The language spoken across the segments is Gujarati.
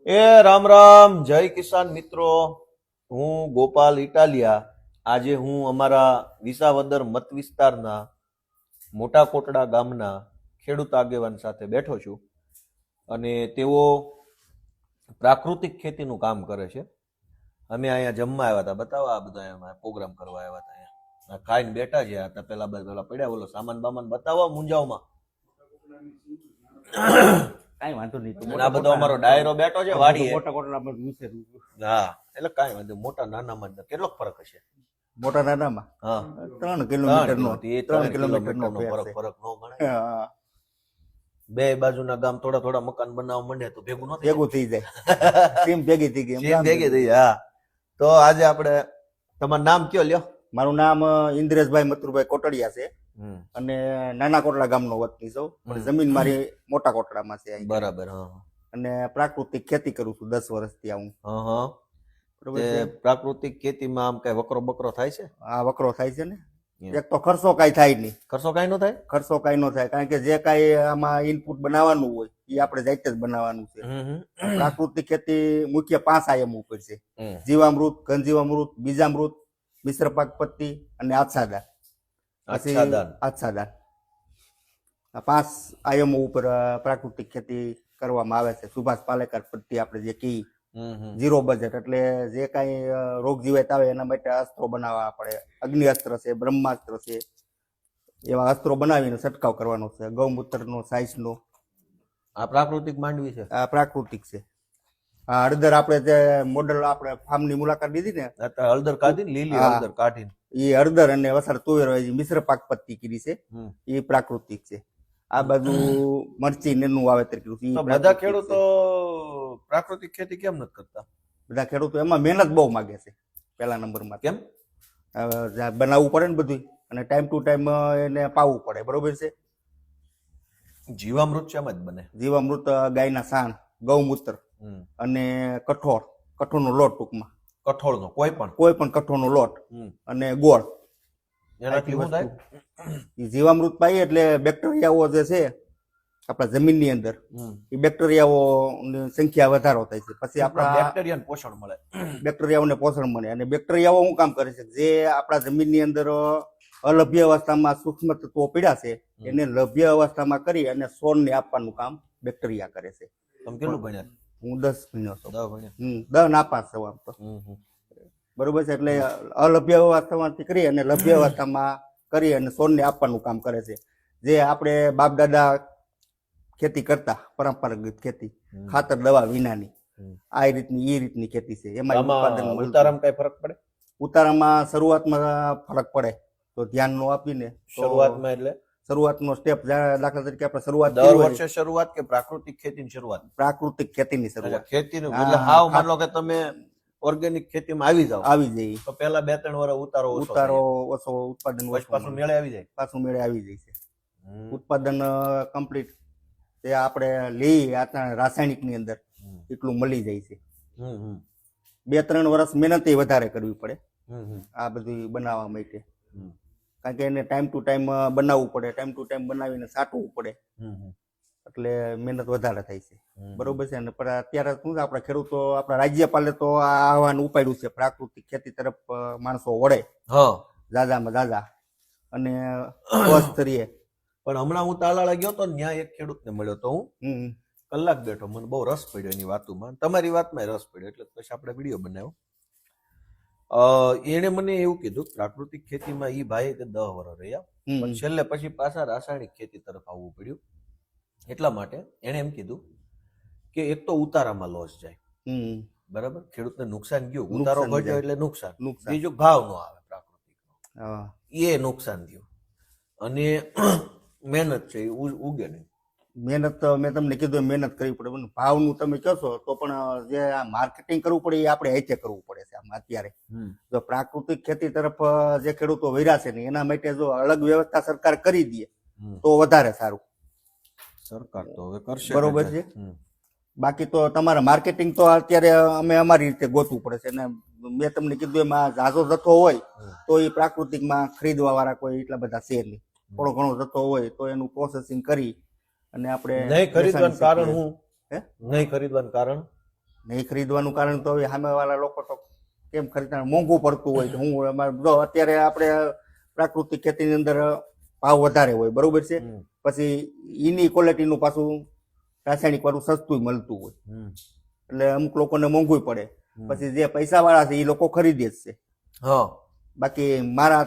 રામ રામ, જય કિસાન મિત્રો. હું ગોપાલ ઇટાલિયા. આજે હું અમારા વિસાવદર મત વિસ્તારના મોટા કોટડા ગામના ખેડૂત આગેવાન સાથે બેઠો છું અને તેઓ પ્રાકૃતિક ખેતીનું કામ કરે છે. અમે અહીંયા જમવા આવ્યા હતા, બતાવો આ બધા એમાં પ્રોગ્રામ કરવા આવ્યા હતા. અહીંયા ખાઈને બેઠા છે. હતા પેલા પડ્યા બોલો સામાન બામાન બતાવો મુંજાવમાં. કઈ વાંધો નહીં. આ બધો અમારો ડાયરો બેઠો છે વાડી. મોટા કોટડા પર વિશે હા, એટલે કાંઈ વાંધો મોટા નાનામાં કેટલો ફરક હશે? મોટા નાનામાં હા 3 કિલોમીટર નો 3 કિલોમીટરનો ફરક નો ગણાય. બે બાજુના ગામ થોડા થોડા મકાન બનાવવા માંડે તો ભેગું ન ભેગું થઈ જાય. ટીમ ભેગી થઈ ગઈ. થાય. ભેગી થઈ જાય. હા, તો આજે આપણે તમારું નામ કયો લ્યો? મારું નામ ઇન્દ્રેશભાઈ મથુરભાઈ કોટડિયા છે અને નાના કોટડા ગામનો વતની છું, પણ જમીન મારી મોટા કોટડામાં છે. બરાબર. હા, અને પ્રાકૃતિક ખેતી કરું છું 10 વર્ષથી. હું હા. પ્રાકૃતિક ખેતીમાં આમ કઈ વકરો બકરો થાય છે? આ વકરો થાય છે ને. એક તો ખર્ચો કઈ થાય નહીં. ખર્ચો કઈ નો થાય? ખર્ચો કઈ નો થાય, કારણ કે જે કઈ આમાં ઇનપુટ બનાવવાનું હોય એ આપણે જાતે જ બનાવવાનું છે. પ્રાકૃતિક ખેતી મુખ્ય 5 આયામ ઉપર છે: જીવામૃત, ઘનજીવામૃત, બીજામૃત, મિશ્ર પાક પત્તી અને આચ્છાદન. આચ્છાદન આ 5 આયામો ઉપર પ્રાકૃતિક ખેતી કરવામાં આવે છે. સુભાષ પાલેકર પદ્ધતિ આપણે જે કહી, 0 બજેટ. એટલે જે કઈ રોગ જીવાત આવે એના માટે અસ્ત્રો બનાવવા પડે. અગ્નિ અસ્ત્ર છે, બ્રહ્માસ્ત્ર છે, એવા અસ્ત્રો બનાવીને છંટકાવ કરવાનો છે. ગૌમૂત્રનો, સાઈસનો. આ પ્રાકૃતિક માંડવી છે. આ પ્રાકૃતિક છે. આ હળદર આપણે જે મોડલ આપણે ફાર્મની મુલાકાત લીધી ને, હળદર કાઢી લીલી હળદર કાઢીને એ હળદર અને વસાર તુવેર મિશ્ર પાક પત્તી કરી છે, એ પ્રાકૃતિક છે. આ બાજુ મરચી નેનું વાવેતર કર્યું છે. બધા ખેડૂતો પ્રાકૃતિક ખેતી કેમ નથી કરતા? બધા ખેડૂતો એમાં મહેનત બહુ માંગે છે પહેલા નંબરમાં. કેમ? બનાવવું પડે ને બધું, અને ટાઈમ ટુ ટાઈમ એને પાવવું પડે. બરોબર છે. જીવામૃત શેમાં જ બને? જીવામૃત ગાયના સાણ, ગૌમૂત્ર અને કઠોળનો લોટ. ટૂંકમાં કઠોળનો કોઈ પણ કઠોળનો લોટ અને ગોળ. એનાથી શું થાય? જીવામૃત પાઈએ એટલે બેક્ટેરિયાઓ જે છે આપણા જમીનની અંદર, એ બેક્ટેરિયાઓની સંખ્યા વધારો થાય છે. પછી આપણા બેક્ટેરિયાને પોષણ મળે. બેક્ટેરિયાઓને પોષણ મળે. અને બેક્ટેરિયાઓ શું કામ કરે છે? જે આપણા જમીનની અંદર અલભ્ય અવસ્થામાં સૂક્ષ્મ તત્વો પીડા છે, એને લભ્ય અવસ્થામાં કરી અને છોડને આપવાનું કામ બેક્ટેરિયા કરે છે. તમે કેટલું ભણ્યા? હું 10 ભણ્યો છું. 10 ભણ્યા. 10 નાપાસ છું આમ તો. બરોબર છે. એટલે અલભ્ય અવસ્થામાંથી કરી અને લભ્ય અવસ્થામાં કરી અને છોડને આપવાનું કામ કરે છે. જે આપણે બાપ દાદા ખેતી કરતા, પરંપરાગત ખેતી, ખાતર દવા વિનાની, આ રીતની ખેતી છે. એમાં ઉતારામાં કઈ ફરક પડે? ઉતારામાં શરૂઆતમાં ફરક પડે તો ધ્યાન નો આપીને. શરૂઆતમાં એટલે શરૂઆતનો સ્ટેપ, દાખલા તરીકે આપણે શરૂઆત દર વર્ષે શરૂઆત કે પ્રાકૃતિક ખેતીની શરૂઆત? પ્રાકૃતિક ખેતીની શરૂઆત. ખેતીનું એટલે હાવ માનો કે તમે ઓર્ગેનિક ખેતીમાં આવી જાય તો પહેલા 2-3 વર્ષ ઉતારો ઓછો, ઉત્પાદન પાછું મેળે આવી જાય. છે. ઉત્પાદન કમ્પ્લીટ તે આપણે લઈ રાસાયણિક ની અંદર એટલું મળી જાય છે. 2-3 વર્ષ મહેનત વધારે કરવી પડે આ બધું બનાવવા માટે, કારણ કે એને ટાઈમ ટુ ટાઈમ બનાવવું પડે. ટાઈમ ટુ ટાઈમ બનાવીને સાટવું પડે, એટલે મહેનત વધારે થાય છે. બરોબર છે. અને અત્યારે શું છે, આપણા ખેડૂતો, આપણા રાજ્યપાલે તો આ આહવાન ઉપાડ્યું છે પ્રાકૃતિક ખેતી તરફ માણસો વળે દાદામાં દાદા અને સ્વસ્થ રહીએ. પણ હમણાં હું તાલાળા ગયો તો ત્યાં એક ખેડૂતને મળ્યો તો, હું કલાક બેઠો. મને બહુ રસ પડ્યો એની વાતોમાં, તમારી વાતમાં રસ પડ્યો, એટલે પછી આપણે વિડીયો બનાવ્યો. એને મને એવું કીધું પ્રાકૃતિક ખેતીમાં ઈ ભાઈ 10 વર્ષ રહ્યા, પણ છેલ્લે પછી પાછા રાસાયણિક ખેતી તરફ આવવું પડ્યું. એટલા માટે એને એમ કીધું કે એક તો ઉતારામાં લોસ જાય, બરાબર, ખેડૂતને નુકસાન ગયું, ઉતારો ઘટ્યો એટલે નુકસાન. બીજું ભાવ નો આવે પ્રાકૃતિક, એ નુકસાન થયું. અને મહેનત છે ઉગે નહીં. મહેનત મેં તમને કીધું મહેનત કરવી પડે. ભાવનું તમે કહો છો તો પણ જે આ માર્કેટિંગ કરવું પડે એ આપણે હાથે કરવું પડે છે. આમાં અત્યારે જો પ્રાકૃતિક ખેતી તરફ જે ખેડૂતો વૈરા છે ને, એના માટે જો અલગ વ્યવસ્થા સરકાર કરી દે તો વધારે સારું. સરકાર તો હવે કરશે, બરોબર છે. બાકી તો તમારે માર્કેટિંગ તો અત્યારે અમે અમારી રીતે ગોતવું પડે છે. અને મેં તમને કીધું એમાં ઝાઝો જથ્થો હોય તો એ પ્રાકૃતિકમાં ખરીદવા વાળા કોઈ એટલા બધા છે નહીં. થોડો ઘણો જથ્થો હોય તો એનું પ્રોસેસિંગ કરી અને આપણે નહીં ખરીદવાનું કારણ હું નહીં ખરીદવાનું કારણ નહીં ખરીદવાનું કારણ તો હવે સામેવાળા લોકો તો કેમ ખરીદતા મોંઘું પડતું હોય તો હું અમારે જો અત્યારે આપણે પ્રાકૃતિક ખેતીની અંદર ભાવ વધારે હોય બરોબર છે, પછી એની ક્વોલિટીનું પાછું રાસાયણિક વાળું સસ્તું મળતું હોય, એટલે અમુક લોકોને મોંઘું પડે. પછી જે પૈસા વાળા છે એ લોકો ખરીદે જ છે. હા, બાકી મારા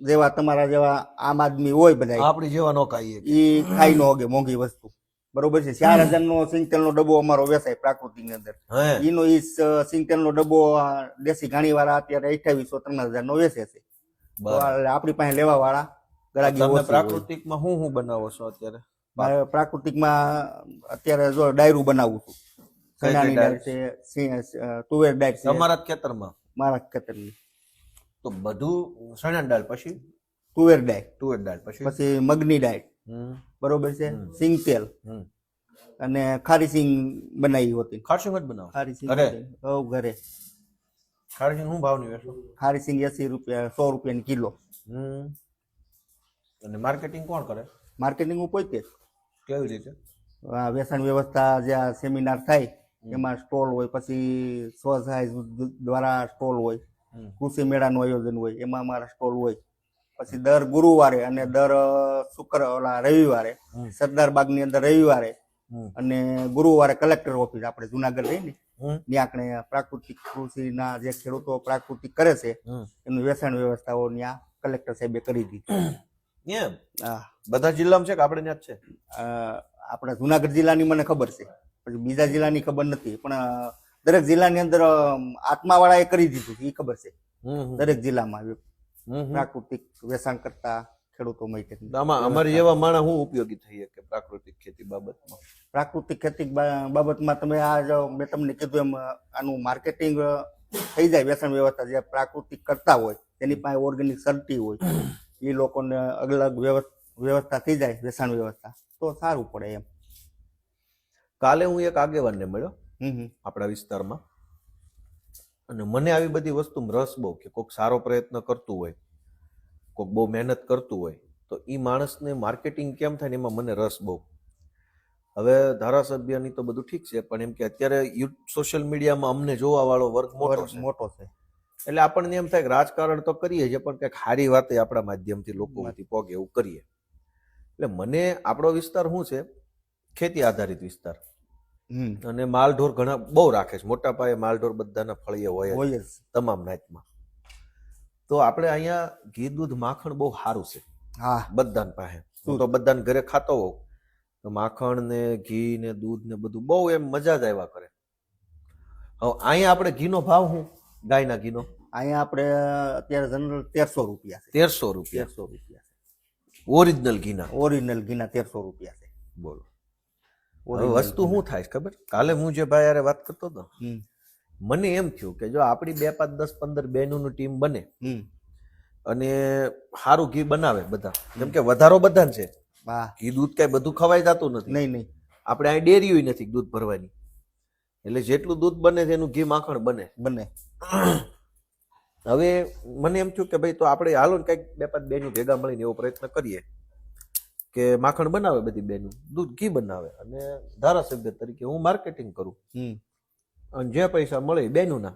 જેવા તમારા જેવા આમ આદમી હોય બધા આપણી જેવા નો ખાઈએ એ ખાઈ ન હોગે મોંઘી વસ્તુ બરોબર છે. 4000 નો સિંગતેલનો ડબ્બો અમારો વેચાય પ્રાકૃતિકની અંદર. એનો ઈ સિંગતેલનો ડબ્બો દેશી ઘાણી વાળા અત્યારે 2800-3000 નો વેચે છે. આપણી પાસે લેવા વાળા તમે પ્રાકૃતિકમાં હું બનાવો છો અત્યારે? મારે પ્રાકૃતિકમાં અત્યારે જો ડાયરું બનાવું છું. ચણાની દાળ છે, તુવેર દાળ છે. તમારા ખેતરમાં? મારા ખેતરની. તો બધું ચણાની દાળ, પછી તુવેર દાળ, પછી મગની દાળ બરોબર છે, સિંગ તેલ અને ખારી સિંગ બનાવી હોતી. ખારી સિંગ જ બનાવો? ખારી સિંગ ઘરે. ખારી સિંગ શું ભાવની વેચો? ખારી સિંગ 80 રૂપિયા 100 રૂપિયાની કિલો. અને માર્કેટિંગ કોણ કરે? માર્કેટિંગ હું પોતે. કેવી રીતે? વેચાણ વ્યવસ્થા જ્યાં સેમિનાર થાય એમાં સ્ટોલ હોય, પછી સ્વસહાય દ્વારા સ્ટોલ હોય, કૃષિ મેળાનું આયોજન હોય એમાં અમારા સ્ટોલ હોય. પછી દર ગુરુવારે અને દર રવિવારે સરદાર બાગની અંદર રવિવારે અને ગુરુવારે કલેક્ટર ઓફિસ આપણે જુનાગઢ રહી ને ત્યાં આપણે પ્રાકૃતિક કૃષિના જે ખેડૂતો પ્રાકૃતિક કરે છે એનું વેચાણ વ્યવસ્થાઓ ત્યાં કલેક્ટર સાહેબે કરી દીધી. હા, બધા જિલ્લામાં છે કે આપણે ત્યાં જ છે? આપણે જુનાગઢ જિલ્લાની મને ખબર છે, પછી બીજા જિલ્લાની ખબર નથી, પણ દરેક જિલ્લાની અંદર આત્માવાળાએ કરી દીધું એ ખબર છે. દરેક જિલ્લામાં પ્રાકૃતિક વેચાણ કરતા ખેડૂતો માટે. આમાં અમારી એવા માણસ શું ઉપયોગી થઈ કે પ્રાકૃતિક ખેતી બાબતમાં? પ્રાકૃતિક ખેતી બાબતમાં તમે આ મેં તમને કીધું એમ આનું માર્કેટિંગ થઈ જાય. વેચાણ વ્યવસ્થા જે પ્રાકૃતિક કરતા હોય તેની પાસે ઓર્ગેનિક સર્ટી હોય, એ લોકોને અલગ વ્યવસ્થા થઈ જાય વેચાણ વ્યવસ્થા, તો સારું પડે એમ. કાલે હું એક આગેવાનને મળ્યો આપણા વિસ્તારમાં, અને મને આવી બધી વસ્તુમાં રસ બહુ કે કોઈક સારો પ્રયત્ન કરતું હોય, કોઈક બહુ મહેનત કરતું હોય તો એ માણસને માર્કેટિંગ કેમ થાય ને એમાં મને રસ બહુ. હવે ધારાસભ્યની તો બધું ઠીક છે, પણ એમ કે અત્યારે સોશિયલ મીડિયામાં અમને જોવા વાળો વર્ગ મોટો છે, એટલે આપણને એમ થાય કે રાજકારણ તો કરીએ છીએ પણ કંઈક સારી વાતે આપણા માધ્યમથી લોકો પોગે એવું કરીએ. એટલે મને આપણો વિસ્તાર શું છે, ખેતી આધારિત વિસ્તાર, અને માલઢોર ઘણા બહુ રાખે છે, મોટા પાયે માલઢોર બધાના ફળીએ હોય તમામ નાતમાં. તો આપણે અહીંયા ઘી દૂધ માખણ બહુ સારું છે બધાને પાસે. હું તો બધાને ઘરે ખાતો હોઉં તો માખણ ને ઘી ને દૂધ ને બધું બહુ એમ મજા જ આવ્યા કરે. હવે અહીંયા આપણે ઘીનો ભાવ શું? ગાયના ઘીનો અહીંયા આપણે અત્યારે જનરલ 1300 રૂપિયા છે. 1300 રૂપિયા ઓરિજિનલ ઘીના? ઓરિજિનલ ઘીના 1300 રૂપિયા છે. બોલો. વસ્તુ શું થાય ખબર? કાલે હું જે ભાઈ યારે વાત કરતો હતો, મને એમ થયું કે જો આપણી 2, 5, 10, 15 બહેનોની ટીમ બને અને સારું ઘી બનાવે બધા, જેમ કે વધારો બધા છે, ઘી દૂધ કઈ બધું ખવાઈ જતું નથી. નહીં, આપણે અહીં ડેરી નથી દૂધ ભરવાની, એટલે જેટલું દૂધ બને તેનું ઘી માખણ બને. હવે મને એમ થયું કે ભાઈ તો આપણે હાલો ને કઈક 2, 5 બહેનો ભેગા મળીને એવો પ્રયત્ન કરીએ કે માખણ બનાવે બધી બહેનો, દૂધ ઘી બનાવે, અને ધારાસભ્ય તરીકે હું માર્કેટિંગ કરું, અને જે પૈસા મળે બહેનોના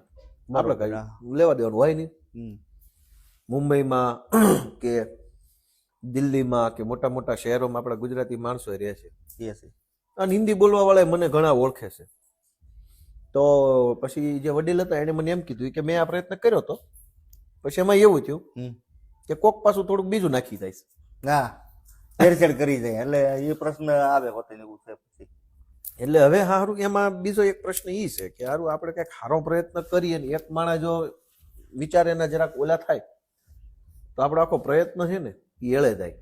આપણે કઈ લેવા દેવાનું હોય નહીં. મુંબઈમાં કે દિલ્હીમાં કે મોટા મોટા શહેરોમાં આપણા ગુજરાતી માણસો રહે છે, અને હિન્દી બોલવા વાળા મને ઘણા ઓળખે છે. તો પછી જે વડીલ હતા એને મને એમ કીધું કે મેં આ પ્રયત્ન કર્યો હતો, પછી એમાં એવું થયું કે કોક પાછું થોડુંક બીજું નાખી જાય, છેડછેડ કરી જાય, એટલે એ પ્રશ્ન આવે હોતે એવું છે. પછી એટલે હવે હારું એમાં બીજો એક પ્રશ્ન એ છે કે હારું આપણે કઈક સારો પ્રયત્ન કરીએ ને એક માણસ જો વિચારે ના જરાક ઓલા થાય તો આપણો આખો પ્રયત્ન છે ને એ એળે જાય.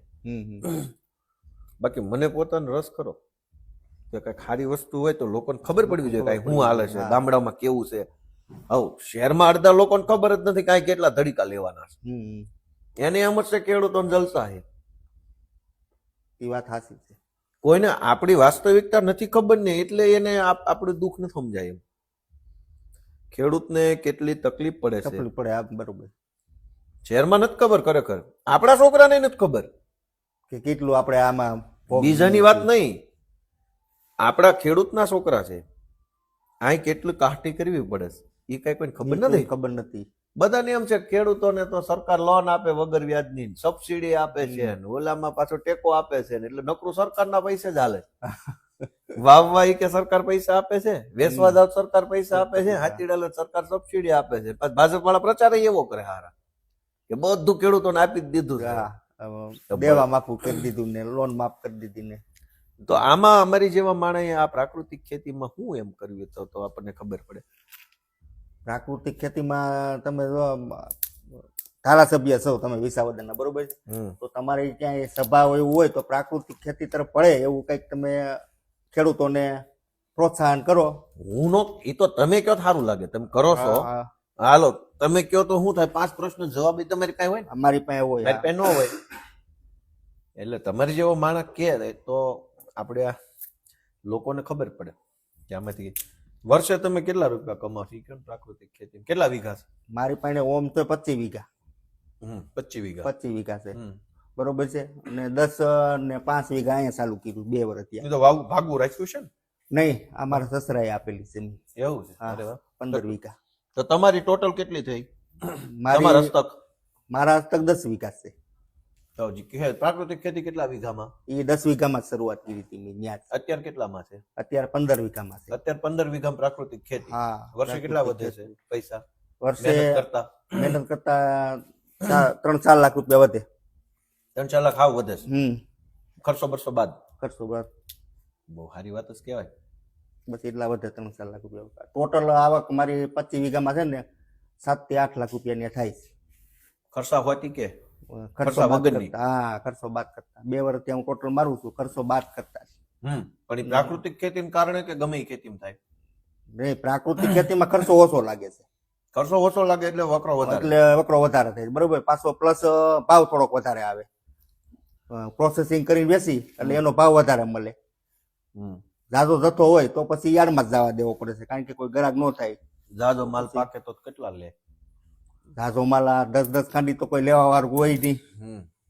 બાકી મને પોતાનો રસ ખરો કે કઈક સારી વસ્તુ હોય તો લોકોને ખબર પડવી જોઈએ કઈ શું હાલે છે, ગામડામાં કેવું છે. હવે શહેરમાં અડધા લોકોને ખબર જ નથી કાંઈ કેટલા ધડીકા લેવાના છે, એને એમ જ છે ખેડૂતોને જલસા છે. એ વાત સાચી છે. કોઈને આપણી વાસ્તવિકતા નથી ખબર ને એટલે એને આપણું દુઃખ ન સમજાય. એમ ખેડૂતને કેટલી તકલીફ પડે છે, બરોબર. શહેરમાં નથી ખબર, ખરેખર આપણા છોકરાને નથી ખબર કે કેટલું આપણે આમાં. બીજાની વાત નહીં, આપણા ખેડૂતના છોકરા છે આ કેટલું કાઢી કરવી પડે છે એ કઈ કોઈને ખબર નથી. ખબર નથી. બધાને એમ છે કે ખેડૂતોને તો સરકાર લોન આપે વગર વ્યાજની, સબસિડી આપે છે ને ઓલામાં પાછો ટેકો આપે છે ને એટલે નકરું સરકારના પૈસે જ હાલે. વાવવા ઈ કે સરકાર પૈસા આપે છે, વેચવા જાવ સરકાર પૈસા આપે છે, હાથીડાલે સરકાર સબસિડી આપે છે. પછી ભાજપ વાળા પ્રચાર એવો કરે હારા કે બધું ખેડૂતોને આપી જ દીધું છે. દેવા માફ કરી દીધું ને લોન માફ કરી દીધી ને. તો આમાં અમારી જેવા માણસે આ પ્રાકૃતિક ખેતીમાં શું એમ કર્યું તો આપણને ખબર પડે. પ્રાકૃતિક ખેતીમાં તમે જો ધારાસભ્ય છો તમે વિસાવદરના, બરોબર છે, તો તમારે ક્યાંય સભા એવું હોય તો પ્રાકૃતિક ખેતી તરફ પડે એવું કંઈક તમે ખેડૂતોને પ્રોત્સાહન કરો. હું નો એ તો તમે કયો સારું લાગે, તમે કરો છો. હાલો તમે કયો તો શું થાય? 5 પ્રશ્ન જવાબ તમારી પાસે હોય ને? અમારી પાસે હોય, મારી પાસે ન હોય. એટલે તમારી જેવો માણસ કે તો આપણે આ લોકોને ખબર પડે કે આમાંથી વર્ષે તમે કેટલા રૂપિયા કમાવો છો પ્રાકૃતિક ખેતી? કેટલા વીઘા છે? મારી પાસે ઓમ તો 25 વીઘા. 25 વીઘા. 25 વીઘા છે, બરોબર છે. અને 10 ને 5 વીઘા અહીંયા ચાલુ કર્યું 2 વર્ષ ત્યાં. તો ભાગવું રાખ્યું છે ને? નહીં, અમારા સસરાએ આપેલી છે. એવું છે? અરે વાહ. 15 વીઘા. તો તમારી ટોટલ કેટલી થઈ? મારા હસ્તક 10 વીઘા છે. તો પ્રાકૃતિક ખેતી કેટલા વીઘામાં? એ 10 વીઘામાં શરૂઆત કરી હતી મેં ત્યાં. અત્યારે કેટલામાં છે? અત્યારે 15 વીઘામાં છે. અત્યારે 15 વીઘામાં પ્રાકૃતિક ખેતી. હા. વર્ષે કેટલા વધે છે પૈસા? વર્ષે મહેનત કરતા 3-4 લાખ રૂપિયા વધે. 3-4 લાખ આવ વધે છે. ખર્ચો બરસો બાદ? ખર્ચો બાદ. બહુ સારી વાત જ કહેવાય. બસ એટલા વધે 3-4 લાખ રૂપિયા. ટોટલ આવક મારી 25 વીઘામાં છે ને 7 થી 8 લાખ રૂપિયા થાય છે. ખર્ચા હોતી કે ખર્ચો બાદ કરતા? હા, ખર્ચો બાદ કરતા. 2 વર્ષ ત્યાં હું ટોટલ મારું છું ખર્ચો બાદ કરતા. પણ એ પ્રાકૃતિક ખેતીને કારણે કે ગમે એ ખેતીમાં થાય? નહીં, પ્રાકૃતિક ખેતીમાં ખર્ચો ઓછો લાગે છે. ખર્ચો ઓછો લાગે એટલે વકરો વધારે. એટલે વકરો વધારે થાય, બરોબર. પાછો પ્લસ ભાવ થોડોક વધારે આવે. પ્રોસેસિંગ કરીને વેચી એટલે એનો ભાવ વધારે મળે. જાજો જથ્થો હોય તો પછી યાર્ડમાં જ જવા દેવો પડે છે, કારણ કે કોઈ ગ્રાહક ન થાય. જાજો માલ પાકે તો કેટલા લે? જાજો માલ 10 ખાંડી તો કોઈ લેવા વાળું હોય નહીં.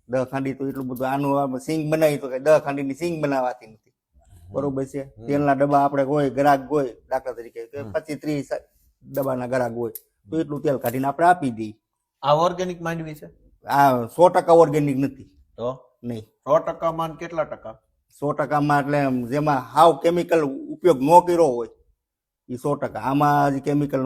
10 ખાંડી તો એટલું બધું. આનું સિંગ બનાવી તો 10 ખાંડીની સિંગ બનાવાતી નથી, બરોબર છે. તેલના ડબ્બા આપણે હોય, ગ્રાહક હોય, દાખલા તરીકે 25-30 ડબ્બાના ગ્રાહક હોય તો એટલું તેલ કાઢીને આપણે આપી દઈએ. આ ઓર્ગેનિક માંડવી છે? આ 100% ઓર્ગેનિક નથી. તો નહીં, 100% માં કેટલા ટકા? 100%માં એટલે જેમાં હાવ કેમિકલ ઉપયોગ ન કર્યો હોય એ 100%. આમાં હજી કેમિકલ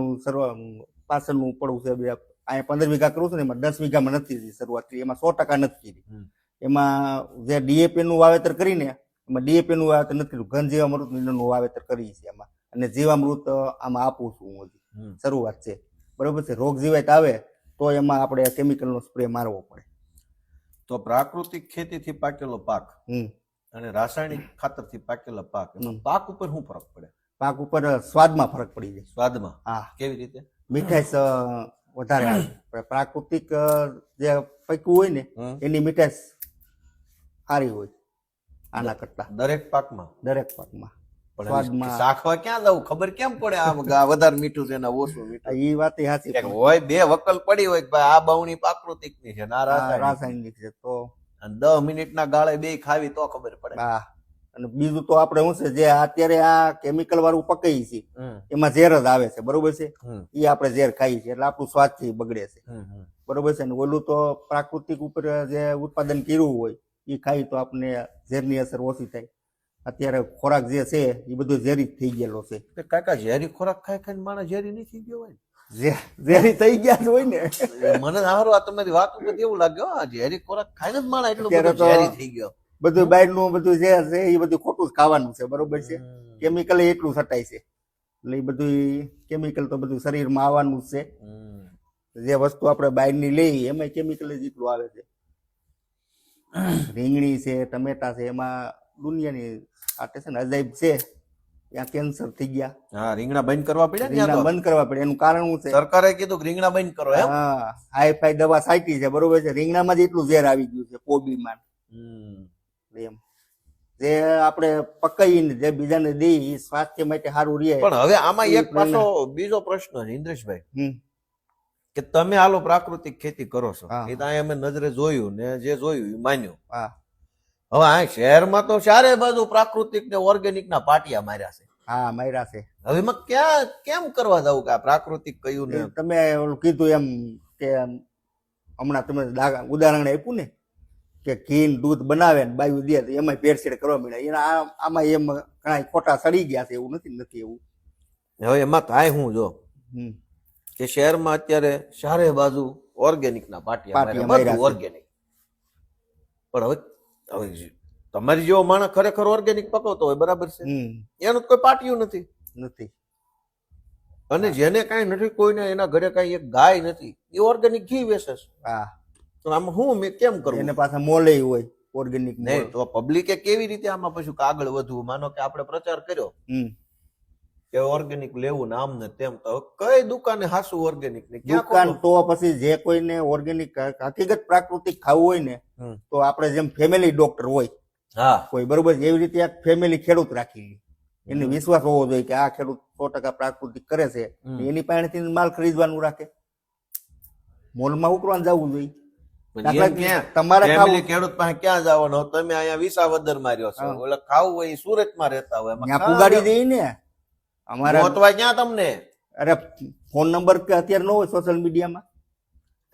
પાછળનું પડવું છે. અહીંયા 15 વીઘા કરું છું ને એમાં 10 વીઘામાં નથી શરૂઆત કરી, એમાં 100% નથી કરી. એમાં જે ડીએપી નું વાવેતર કરીને એમાં ડીએપી નું વાવેતર નથી કર્યું, ઘન જીવામૃત નું વાવેતર કરી છે એમાં. અને જીવામૃત આમાં આપું છું હું, હજી શરૂઆત છે, બરોબર છે. રોગ જીવાત આવે તો એમાં આપણે કેમિકલ નો સ્પ્રે મારવો પડે. તો પ્રાકૃતિક ખેતીથી પાકેલો પાક અને રાસાયણિક ખાતરથી પાકેલા પાક, પાક ઉપર શું ફરક પડે? પાક ઉપર સ્વાદમાં ફરક પડી જાય. સ્વાદમાં? હા. કેવી રીતે? મીઠાશ વધારે આવે. પ્રાકૃતિક જે પાક્યું હોય ને એની મીઠાશ સારી હોય આના કરતા. દરેક પાકમાં? દરેક પાકમાં. સ્વાદમાં શાખવા ક્યાં જવું? ખબર કેમ પડે આ વધારે મીઠું છે ને ઓછું મીઠું? એ વાત સાચી હોય. 2 વકલ પડી હોય કે આ બાવણી પ્રાકૃતિક ની છે, રાસાયણિક છે. તો 10 મિનિટના ગાળે 2 ખાવી તો ખબર પડે. હા. અને બીજું તો આપણે શું છે, જે અત્યારે આ કેમિકલ વાળું પકાઈ છે એમાં ઝેર જ આવે છે, બરોબર છે. એ આપણે ઝેર ખાઈએ છીએ એટલે આપણું સ્વાસ્થ્ય બગડે છે, બરોબર છે. ને ઓલું તો પ્રાકૃતિક ઉપર જે ઉત્પાદન કર્યું હોય એ ખાઈ તો આપણે ઝેરની અસર ઓછી થાય. અત્યારે ખોરાક જે છે એ બધું ઝેરી થઈ ગયેલો છે. કાકા ઝેરી ખોરાક ખાઈ ખાઈને માણસ ઝેરી નહીં થઈ ગયો હોય? ઝેરી થઈ ગયા જ હોય ને. મને સારું આ તમારી વાત ઉપર એવું લાગ્યો ઝેરી ખોરાક ખાઈને જ માણસ એટલું બધું ઝેરી થઈ ગયો. બધું બહારનું બધું જે છે એ બધું ખોટું જ ખાવાનું છે, બરોબર છે. કેમિકલ એટલું છટાય છે એટલે એ બધું કેમિકલ તો બધું શરીરમાં આવવાનું જ છે. જે વસ્તુ આપણે બહારની લઈએ એમાં કેમિકલ જ એટલું આવે છે. રીંગણી છે, ટમેટા છે, એમાં દુનિયાની આટે છે ને અજાયબ છે. ત્યાં કેન્સર થઈ ગયા. હા, રીંગણા બંધ કરવા પડ્યા. રીંગણા બંધ કરવા પડે. એનું કારણ શું છે? સરકારે કીધું કે રીંગણા બંધ કરો. હા, હાઈ-ફાઈ દવા છાંટી છે, બરોબર છે. રીંગણામાં જ એટલું ઝેર આવી ગયું છે કોબીમાં. એમ જે આપણે પકાઈને જે બીજાને દઈએ સ્વાસ્થ્ય માટે સારું રહે. પણ હવે આમાં એક પાછો બીજો પ્રશ્ન છે ઇન્દ્રેશભાઈ, કે તમે હાલો પ્રાકૃતિક ખેતી કરો છો એ તો અમે નજરે જોયું ને જે જોયું એ માન્યું. હવે આ શહેરમાં તો ચારે બાજુ પ્રાકૃતિક ને ઓર્ગેનિક ના પાટિયા માર્યા છે. હા માર્યા છે. હવે એમાં ક્યાં કેમ કરવા જવું કે આ પ્રાકૃતિક કયું ને તમે ઓલું કીધું એમ કે હમણાં તમે ઉદાહરણ આપ્યું ને કે ઘી ને દૂધ બનાવે ને બાયું દે તો એમાં ભેળસેળ કરવા મળ્યા એના આમાં એમ ઘણા ખોટા સડી ગયા છે એવું નથી એવું. હવે એમાં કાંઈ હું જો હમ. કે શહેરમાં અત્યારે ચારે બાજુ ઓર્ગેનિક ના પાટિયા પાટિયા માર્યા, બધું માર્યા છે. ઓર્ગેનિક. પણ હવે તમારી જેવો માણસ ખરેખર ઓર્ગેનિક પકવતો હોય બરાબર છે, એનું તો કોઈ પાટિયું નથી. નથી. અને જેને કાંઈ નથી, કોઈને એના ઘરે કાંઈ એક ગાય નથી, એ ઓર્ગેનિક ઘી વેચે છે. હા તો આમાં હું મેં કેમ કરવું? એને પાછા મોલે હોય ઓર્ગેનિક. નહીં તો પબ્લિકે કેવી રીતે આમાં પછી આગળ વધવું? માનો કે આપણે પ્રચાર કર્યો કે ઓર્ગેનિક લેવું ને આમ ને તેમ, તો કઈ દુકાને હાસું ઓર્ગેનિક ને ક્યાં દુકાન ખોટું? તો પછી જે કોઈને ઓર્ગેનિક હકીકત પ્રાકૃતિક ખાવું હોય ને તો આપણે જેમ ફેમિલી ડોક્ટર હોય હા કોઈ બરોબર એવી રીતે એક ફેમિલી ખેડૂત રાખી એને વિશ્વાસ હોવો જોઈએ કે આ ખેડૂત 100% પ્રાકૃતિક કરે છે, એની પાસેથી માલ ખરીદવાનું રાખે. મોલમાં ઉકળવાનું જવું જોઈએ. પણ એમ ક્યાં? તમારે Family ખાવું ખેડૂત પાસે ક્યાં જવાનો? તમે અહીંયા વિસાવદર માર્યો છો, ઓલા ખાવું હોય સુરતમાં રહેતા હોય, એમાં ત્યાં પુગાડી દઈએ ને. અમારા ગોતવા ક્યાં તમને? અરે ફોન નંબર કે અત્યારે ન હોય સોશિયલ મીડિયામાં.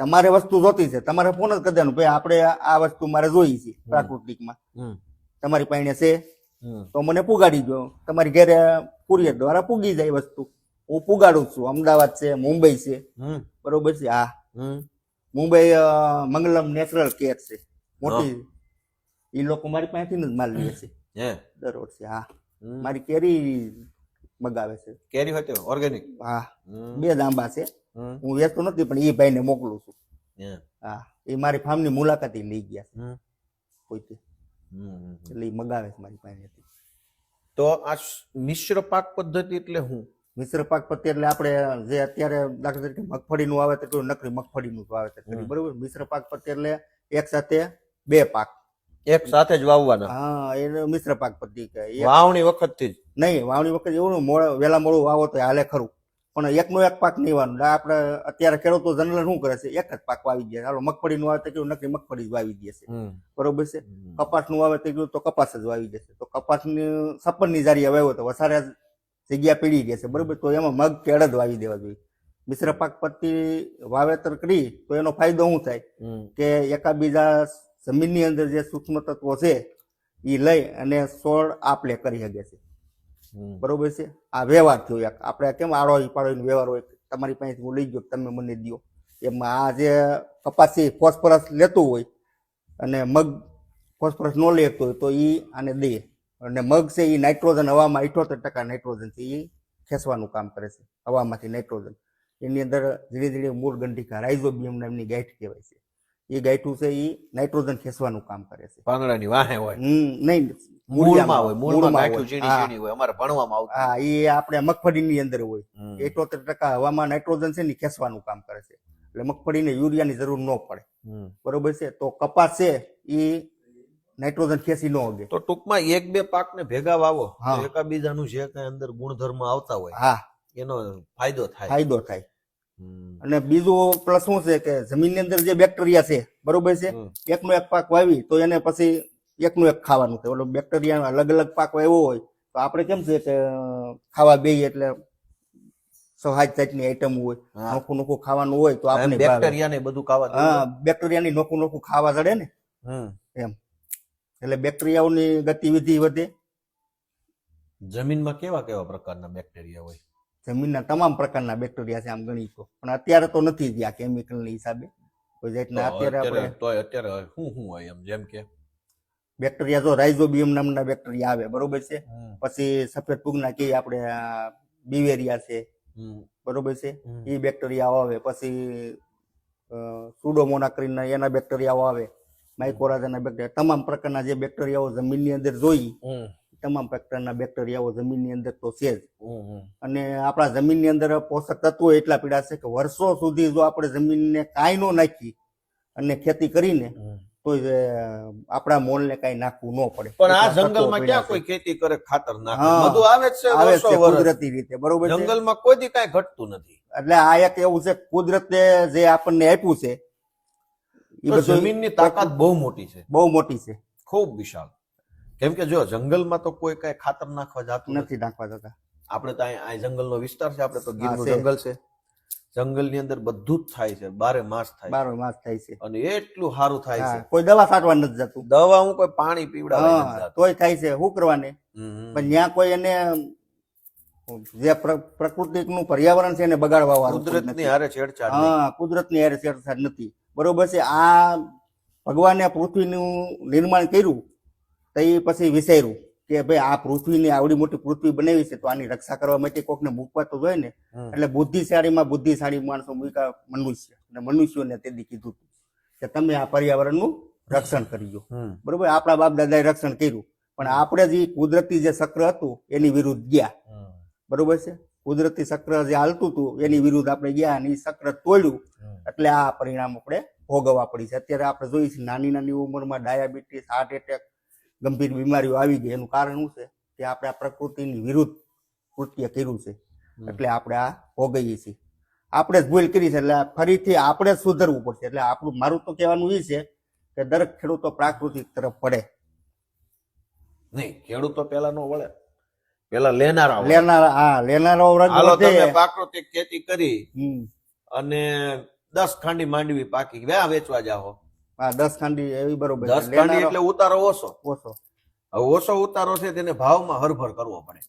તમારે વસ્તુ જોતી છે તમારે ફોન જ કરી દેવાનું ભાઈ આપણે આ વસ્તુ મારે જોઈ છે પ્રાકૃતિકમાં, તમારી પાસે છે તો મને પુગાડી દો. તમારી ઘરે કુરિયર દ્વારા પૂગી જાય વસ્તુ. હું પુગાડું છું. અમદાવાદ છે, મુંબઈ છે, બરોબર છે. હા મુંબઈ મંગલમ નેચરલ કેર છે મોટી, એ લોકો મારી પાસેથી જ માલ લે છે દર વર્ષે. હા મારી કેરી મગાવે છે. કેરી હોય ઓર્ગેનિક? હા 2 જ આંબા છે. હું વેચતો નથી પણ એ ભાઈને મોકલું છું. હા એ મારી ફાર્મની મુલાકાતે લઈ ગયા છે પોતે, એટલે એ મગાવે છે મારી પાસેથી. તો આ મિશ્ર પાક પદ્ધતિ એટલે હું? મિશ્ર પાક પદ્ધતિ એટલે આપણે જે અત્યારે દાખલા તરીકે મગફળીનું વાવેતર કર્યું, નકરી મગફળીનું વાવેતર કર્યું, બરોબર. મિશ્ર પાક પદ્ધતિ એટલે એક સાથે 2 પાક એક સાથે જ વાવવાના? હા એને મિશ્ર પાક પદ્ધતિ કહે. વાવણી વખતથી જ? નહીં, વાવણી વખતે એવું વહેલા મોડું વાવો તો હાલે ખરું, પણ એકનો એક પાક નહીં વાનું. આપણે અત્યારે ખેડૂતો જનરલ શું કરે છે, એક જ પાક વાવી દે. હાલો મગફળીનું વાવેતર કર્યું, નકરી મગફળી જ વાવી દે છે, બરોબર છે. કપાસનું વાવેતર કર્યું તો કપાસ જ વાવી દેશે. તો કપાસની 56ની જારી વાવ્યો તો વધારે જગ્યા પડી રહેશે, બરોબર. તો એમાં મગ કે અડદ વાવી દેવા જોઈએ. મિશ્ર પાક પદ્ધતિ વાવેતર કરી તો એનો ફાયદો શું થાય કે એકાબીજા જમીનની અંદર જે સૂક્ષ્મ તત્વો છે એ લઈ અને છોડ આપલે કરી શકે છે, બરોબર છે. આ વ્યવહાર થયો એક. આપણે કેમ આડો પાડોનો વ્યવહાર હોય, તમારી પાસેથી હું લઈ ગયો તમે મને દો. એમાં આ જે કપાસી ફોસ્ફરસ લેતું હોય અને મગ ફોસ્ફરસ ન લેતો હોય તો એ આને દે. અને મગ છે એ નાઇટ્રોજન હવામાં 78% નાઇટ્રોજન છે એ ખેંચવાનું કામ કરે છે હવામાંથી નાઇટ્રોજન. એની અંદર ધીરે ધીરે મૂળ ગંઠિકા રાઇઝોબિયમ નામની ગાંઠ કહેવાય છે. એ ગાંઠું છે એ નાઇટ્રોજન ખેંચવાનું કામ કરે છે. પાંદડાની વાહે હોય? નહીં, મૂળમાં હોય. મૂળમાં ગાંઠું ઝીણી ઝીણી હોય, અમારે ભણવામાં આવતું. હા એ આપણે મગફળીની અંદર હોય. 78% હવામાં નાઇટ્રોજન છે ને ખેંચવાનું કામ કરે છે, એટલે મગફળીને યુરિયાની જરૂર ન પડે, બરોબર છે. તો કપાસ છે એ નાઇટ્રોજન ખેંચી ન ઉગે. તો ટૂંકમાં 1-2 પાકને ભેગા વાવો, એકાબીજાનું જે કઈ અંદર ગુણધર્મ આવતા હોય હા એનો ફાયદો થાય. અને બીજું પ્લસ શું છે કે જમીનની અંદર જે બેક્ટેરિયા છે, બરોબર છે, એકનો એક પાક વાવી તો એને પછી એકનું એક ખાવાનું થાય. ઓલો બેક્ટેરિયા અલગ અલગ પાક વાવ્યો હોય તો આપણે કેમ છે કે ખાવા બેય એટલે 6-7 જાતની આઈટમ હોય, નોખું નોખું ખાવાનું હોય તો આપણે બેક્ટેરિયા ને બધું ખાવા. હા બેક્ટેરિયાની નોખું નોખું ખાવા જડે ને એમ, એટલે બેક્ટેરિયાઓની ગતિવિધિ વધે. જમીનમાં કેવા કેવા પ્રકારના બેક્ટેરિયા હોય? જમીનના તમામ પ્રકારના બેક્ટેરિયા છે આમ ગણી તો, પણ અત્યારે તો નથી જ આ કેમિકલની હિસાબે કોઈ જાતના. અત્યારે શું હોય એમ? જેમ કે બેક્ટેરિયા જો રાઇઝોબિયમ નામના બેક્ટેરિયા આવે, બરોબર છે. પછી સફેદ ફૂગના કે આપણે બીવેરિયા છે, બરોબર છે, એ બેક્ટેરિયા આવે. પછી સુડોમોના કરીને એના બેક્ટેરિયાઓ આવે, માઇકોરાઝાના બેક્ટેરિયા. તમામ પ્રકારના જે બેક્ટેરિયાઓ જમીનની અંદર જોઈ તમામ પ્રકારના બેક્ટેરિયાઓ જમીનની અંદર તો છે જ. અને આપણા જમીનની અંદર પોષક તત્વો એટલા પીડા છે કે વર્ષો સુધી જો આપણે જમીનને કાંઈ ન નાખી અને ખેતી કરીને તો આપણા મોલને કાંઈ નાખવું ન પડે. પણ આ જંગલમાં ક્યાં કોઈ ખેતી કરે ખાતર નાખે? બધું આવે છે કુદરતી રીતે, બરોબર. જંગલમાં કોઈ દી કાંઈ ઘટતું નથી. એટલે આ એક એવું છે કુદરતે જે આપણને આપ્યું છે એ જમીનની તાકાત બહુ મોટી છે, બહુ મોટી છે, ખૂબ વિશાળ. કેમ કે જો જંગલમાં તો કોઈ કઈ ખાતર નાખવા જતું નથી. નથી નાખવા જતા. આપણે તો અહીં જંગલનો વિસ્તાર છે, આપણે તો ગીરનું છે. જંગલ છે. જંગલની અંદર બધું જ થાય છે, 12 માસ થાય છે. 12 માસ થાય છે. અને એટલું સારું થાય હા, છે. કોઈ દવા છાંટવા નથી જતું. દવા હું કોઈ પાણી પીવડાવવા નથી હા, જાતો. તોય થાય છે. શું કરવાને? હમ. પણ ત્યાં કોઈ એને જે પ્રકૃતિનું પર્યાવરણ છે એને બગાડવા વાળું કોઈ કુદરતની નથી. હારે છેડછાડ નહીં. હા, કુદરતની હારે છેડછાડ નથી. બરોબર છે. આ ભગવાને પૃથ્વીનું નિર્માણ કર્યું તો એ પછી વિચાર્યું કે ભાઈ આ પૃથ્વીની આવડી મોટી પૃથ્વી બનાવી છે તો આની રક્ષા કરવા માટે કોકને મૂકવા તો જોઈએ ને. એટલે બુદ્ધિશાળી માણસો મૂક્યા મનુષ્ય, અને મનુષ્યોને તેથી કીધું કે તમે આ પર્યાવરણનું રક્ષણ કરજો. બરોબર, આપણા બાપ દાદાએ રક્ષણ કર્યું, પણ આપણે જે કુદરતી જે ચક્ર હતું એની વિરુદ્ધ ગયા. બરોબર છે. કુદરતી ચક્ર જે હાલતું હતું એની વિરુદ્ધ આપણે ગયા અને એ ચક્ર તોડ્યું, એટલે આ પરિણામ આપણે ભોગવવા પડી છે. અત્યારે આપણે જોઈએ છીએ નાની નાની ઉંમરમાં ડાયાબિટીસ, હાર્ટ એટેક, ગંભીર બીમારીઓ આવી ગઈ. એનું કારણ શું છે કે આપણે આ પ્રકૃતિની વિરુદ્ધ કૃત્ય કર્યું છે, એટલે આપણે આ ભોગવીએ છીએ. આપણે જ ભૂલ કરી છે, એટલે ફરીથી આપણે જ સુધરવું પડશે. એટલે આપણું મારું તો કહેવાનું એ છે કે દરેક ખેડૂતો પ્રાકૃતિક તરફ પડે. નહીં, ખેડૂતો પેલા નો વળે, પેલા લેનારા વળે. લેનારો વર્ગ હાલો વધે. તમે પ્રાકૃતિક ખેતી કરી હમ. અને 10 ખાંડી માંડવી પાકી વ્યા વેચવા જાઓ. હા, 10 ખાંડી એવી બરોબર. 10 ખાંડી એટલે ઉતારો ઓછો. ઓછો. હવે ઓછો ઉતારો છે તેને ભાવમાં હરભર કરવો પડે.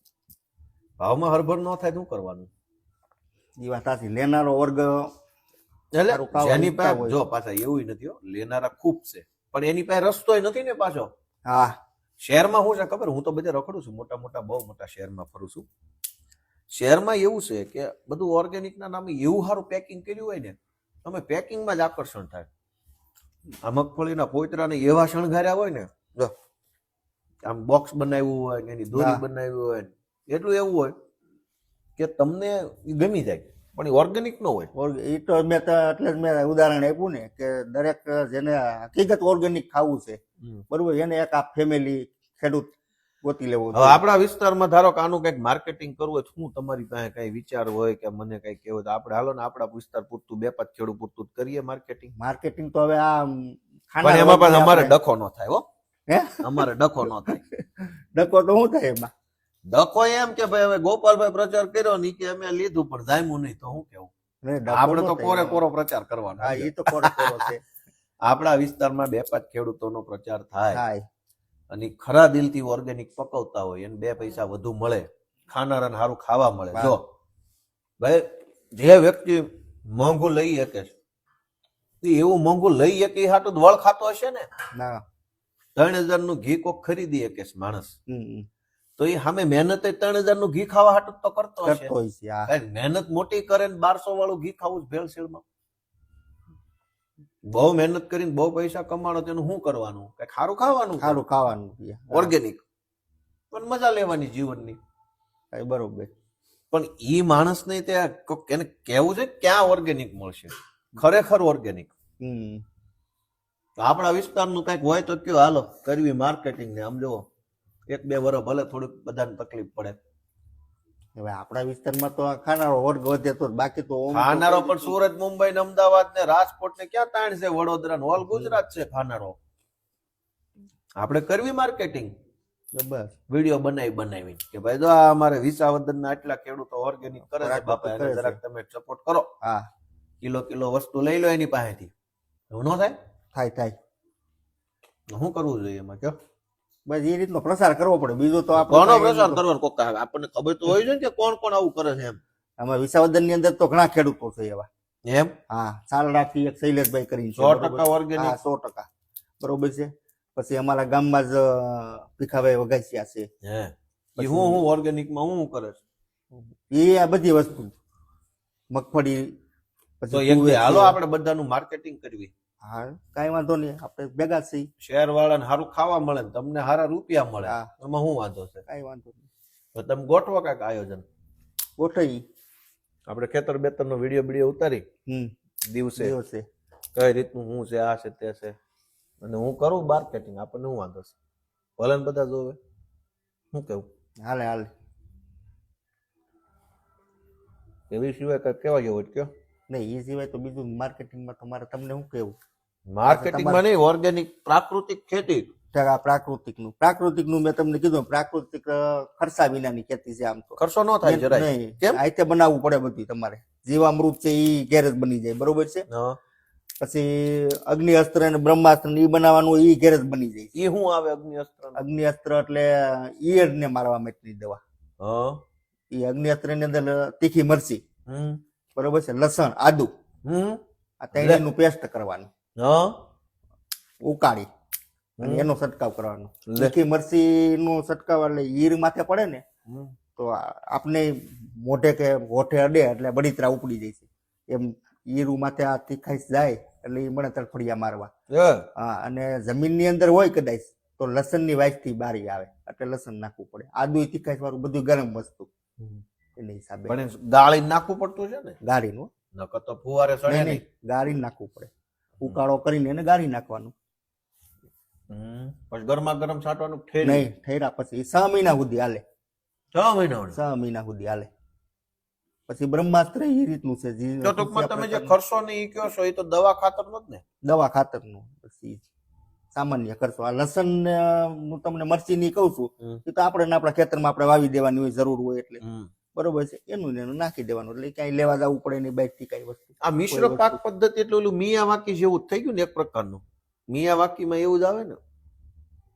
ભાવમાં હરભર ન થાય તો શું કરવાનું? એ વાત સાચી. લેનારો વર્ગ એટલે સારું ખાવા જેની ઈચ્છતા પાસે હોય. જો પાછા એવું નથી હો, લેનારા ખૂબ છે, પણ એની પાસે રસ્તોય નથી ને પાછો. હા, શહેરમાં શું છે ખબર? હું તો બધે રખડું છું, મોટા મોટા બહુ મોટા શહેરમાં ફરું છું. શહેરમાં એવું છે કે બધું ઓર્ગેનિક ના નામે એવું સારું પેકિંગ કર્યું હોય ને, તમે પેકિંગમાં જ આકર્ષણ થાય. આ મગફળીના પોતરાને એવા શણગાર્યા હોય ને, જો આમ બોક્સ બનાવ્યું હોય ને એની દોરી હા. બનાવી હોય ને, એટલું એવું હોય કે તમને ઈ ગમી જાય, પણ એ ઓર્ગેનિક ન હોય. એ તો મેં તો એટલે જ મેં ઉદાહરણ આપ્યું ને કે દરેક જેને હકીકત ઓર્ગેનિક ખાવું છે, બરોબર, એને એક આ ફેમિલી ખેડૂત ગોતી લેવો. હવે આપણા વિસ્તારમાં ધારો કે આનું કઈક માર્કેટિંગ કરવું હોય, શું તમારી પાસે કઈ વિચાર હોય કે મને કઈ કહેવું તો આપણે હાલો ને આપણા વિસ્તાર પૂરતું 2-5 ખેડૂત પૂરતું જ કરીએ માર્કેટિંગ. તો હવે આ પણ એમાં પણ અમારે ડખો ન થાય હો. હે? અમારે ડખો ન થાય. ડકો તો શું થાય એમાં? ડખો એમ કે ભાઈ હવે ગોપાલભાઈ પ્રચાર કર્યો ને કે અમે લીધું પણ જામ્યું નહીં તો શું કેવું? નહીં, ડખો આપણે ન તો થાય. કોરો પ્રચાર કરવાનો. હા, એ તો કોરો છે. આપણા વિસ્તારમાં 2-5 ખેડૂતોનો પ્રચાર થાય થાય. અને ઈ ખરા દિલથી ઓર્ગેનિક પકવતા હોય એને 2 પૈસા વધુ મળે, ખાનારાને સારું ખાવા મળે. જો ભાઈ જે વ્યક્તિ મોંઘું લઈ શકે છે એ એવું મોંઘું લઈ શકે એ હાટું વળ ખાતો હશે ને. ના. 3000 નું ઘી કોક ખરીદી શકે છે માણસ, હમ. તો એ સામે મહેનત 3000 નું ઘી ખાવા હાટું તો કરતો હશે. કરતો હોય છે. હા. કાંઈ મહેનત મોટી કરે ને 1200 વાળું ઘી ખાવું જ ભેળસેળમાં. બહુ મહેનત કરીને બહુ પૈસા કમાણો તેનું શું કરવાનું? કઈ ખારું ખાવાનું, સારું ખાવાનું છે. હા. ઓર્ગેનિક, પણ મજા લેવાની જીવનની. હા, બરોબર. પણ ઈ માણસને ત્યાં એને કેવું છે ક્યાં ઓર્ગેનિક મળશે, ખરેખર ઓર્ગેનિક. હમ. આપણા વિસ્તારનું કઈક હોય તો કયો, હાલો કરવી માર્કેટિંગ ને. આમ જુઓ 1-2 વર્ષ ભલે થોડીક બધાને તકલીફ પડે, હવે આપણા વિસ્તારમાં તો આ ખાનારો વર્ગ વધે તો, બાકી તો ઓમ તો ખાનારો કોઈ પણ સુરત, મુંબઈ ને અમદાવાદ ને રાજકોટ ને ક્યાં તાણ છે, વડોદરા ને ઓલ ગુજરાત છે ખાનારો. આપણે કરવી માર્કેટિંગ, બસ વિડીયો બનાવી કે ભાઈ જો આ અમારે વિસાવદરના આટલા ખેડૂતો ઓર્ગેનિક કરે છે બાપા, એને કરે છે. જરાક તમે સપોર્ટ કરો, હા, કિલો વસ્તુ લઈ લો એની પાસેથી. એવું ન થાય? થાય. શું કરવું જોઈએ એમાં કયો? બસ એ રીતનો પ્રસાર કરવો પડે. બીજું તો કોનો આપણે પ્રચાર કરવાનો? કોક આપણને ખબર તો હોય છે ને કે કોણ કોણ આવું કરે છે એમ. આમાં વિસાવદર ની અંદર તો ઘણા ખેડૂતો છે એવા. એમ હા, સાલડાથી એક શૈલેષભાઈ કરીને છે. 100% ઓર્ગેનિક. હા, 100%. બરોબર છે. પછી અમારા ગામમાં જ ભીખાભાઈ વઘાસિયા છે. હે ઈ હું ઓર્ગેનિક માં હું કરે છે? એ આ બધી વસ્તુ મગફળી તો પછી એક તુવેર છે. હાલો આપણે બધાનું માર્કેટિંગ કરવી. હા, કાંઈ વાંધો નહીં, આપણે ભેગા જ છીએ. શહેર વાળાને સારું ખાવા મળે ને તમને સારા રૂપિયા મળે, હા. એમાં શું વાંધો છે? કાંઈ વાંધો નહીં, તો તમે ગોઠવો કાંઈક આયોજન. ગોઠવી. આપણે ખેતર બેતરનો વિડીયો ઉતારી દિવસે દિવસે કઈ રીતનું શું છે, આ છે તે છે, અને હું કરું માર્કેટિંગ. આપણને શું વાંધો છે? ભલે ને બધા જોવે. શું કેવું? હાલે. એવી સિવાય કઈ કેવા જેવું હોય કયો? નહીં, એ સિવાય તો બીજું માર્કેટિંગમાં તમારે તમને શું કેવું? માર્કેટિંગમાં નહીં, ઓર્ગેનિક પ્રાકૃતિક ખેતી. પ્રાકૃતિકનું મેં તમને કીધું પ્રાકૃતિક ખર્ચા વિનાની ખેતી છે આમ તો ખર્ચો ન થાય જરાય નહીં કેમ આ રીતે બનાવવું પડે બધું તમારે જીવામૃત છે ઈ ઘેર જ બની જાય બરોબર છે હા પછી અગ્નિઅસ્ત્ર અને બ્રહ્માસ્ત્ર ઈ બનાવવાનું ઈ ઘેર જ બની જાય ઈ શું આવે અગ્નિઅસ્ત્ર અગ્નિઅસ્ત્ર એટલે ઈયળ ને મારવા માટેની દવા હા ઈ અગ્નિઅસ્ત્ર ની અંદર તીખી મરચી હમ બરોબર છે લસણ આદુ હમ આ ત્રણેયનું પેસ્ટ કરવાનું હા ઉકાળી અને એનો છંટકાવ કરવાનો લે. તીખી મરચી નો છંટકાવ એટલે ઈર માથે પડે ને હમ. તો આપને મોઢે કે હોઠે અડે એટલે બળીતરા ઉપડી જાય છે એમ ઈરુ માથે આ તીખાઈશ જાય એટલે ઈ મને તરફડિયા મારવા હા અને જમીનની અંદર હોય કદાચ તો લસણની વાઈસથી બારી આવે એટલે લસણ નાખવું પડે આદુ તીખાઈશ વાળું બધું ગરમ વસ્તુ એને હિસાબે પણ એ ગાળી નાખવું પડતું છે ને ગાળીનું નકર તો ફુવારે સડે નહીં નહીં ગાળી નાખવું પડે ઉકાળો કરીને એને ગાળી નાખવાનું પછી ગરમા ગરમ છાંટવાનું ઠેરી નહીં ઠેરા પછી 6 મહિના સુધી હાલે 6 મહિના 6 મહિના સુધી હાલે પછી બ્રહ્માસ્ત્ર એ રીતનું છે તો ટૂંકમાં તમે જે ખર્ચો ને ઈ કયો છો એ તો દવા ખાતર નો જ ને દવા ખાતરનું પછી સામાન્ય ખર્ચો આ લસણ હું તમને મરચી ની કહું છું એ તો આપણે આપણા ખેતરમાં આપણે વાવી દેવાની હોય જરૂર હોય એટલે બરોબર છે એનું ને એનું નાખી દેવાનું એટલે ક્યાંય લેવા જવું પડે નહીં બાઈક થી કઈ વસ્તુ આ મિશ્ર પાક પદ્ધતિ એટલે ઓલું મિયાવાકી જેવું જ થઈ ગયું ને એક પ્રકારનું મિયાવાકીમાં એવું જ આવે ને